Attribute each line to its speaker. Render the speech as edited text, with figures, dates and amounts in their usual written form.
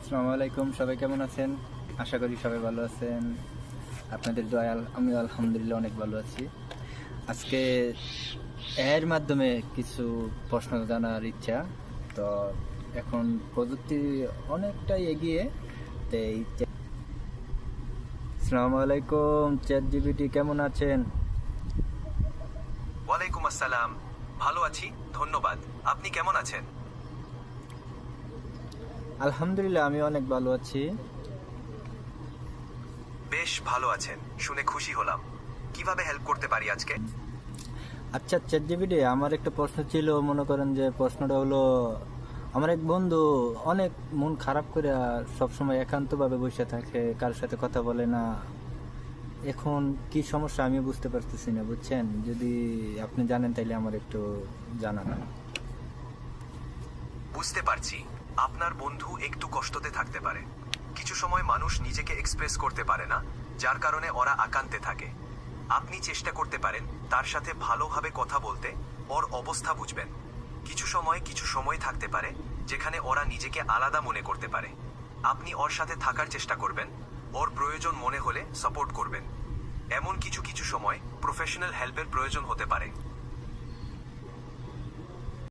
Speaker 1: আসসালামু আলাইকুম, সবাই কেমন আছেন? আশা করি সবাই ভালো আছেন। আপনাদের দয়ায় আমি আলহামদুলিল্লাহ অনেক ভালো আছি। আজকে এর মাধ্যমে কিছু প্রশ্ন জানার ইচ্ছা। তো এখন প্রযুক্তি অনেকটাই এগিয়ে। আসসালামু আলাইকুম, চ্যাট জিপিটি কেমন আছেন?
Speaker 2: ওয়ালাইকুম আসসালাম। ভালো আছি, ধন্যবাদ। আপনি কেমন আছেন?
Speaker 1: আলহামদুলিল্লাহ আমি অনেক ভালো আছি।
Speaker 2: বেশ ভালো আছেন শুনে খুশি হলাম। কিভাবে হেল্প করতে পারি আজকে?
Speaker 1: আচ্ছা চ্যাট জিপিটি, আমার একটা প্রশ্ন ছিল। মনে করেন যে প্রশ্নটা হলো, আমার এক বন্ধু অনেক মন খারাপ করে সবসময় একান্তভাবে বসে থাকে, কারোর সাথে কথা বলে না। এখন কি সমস্যা আমি বুঝতে পারতেছি না, বুঝছেন? যদি আপনি জানেন তাইলে আমার একটু জানান।
Speaker 2: বুঝতে পারছি, আপনার বন্ধু একটু কষ্টতে থাকতে পারে। কিছু সময় মানুষ নিজেকে এক্সপ্রেস করতে পারে না, যার কারণে ওরা একান্তে থাকে। আপনি চেষ্টা করতে পারেন তার সাথে ভালোভাবে কথা বলতে, ওর অবস্থা বুঝবেন। কিছু সময় থাকতে পারে যেখানে ওরা নিজেকে আলাদা মনে করতে পারে। আপনি ওর সাথে থাকার চেষ্টা করবেন, ওর প্রয়োজন মনে হলে সাপোর্ট করবেন। এমন কিছু সময় প্রফেশনাল হেল্পের প্রয়োজন হতে পারে।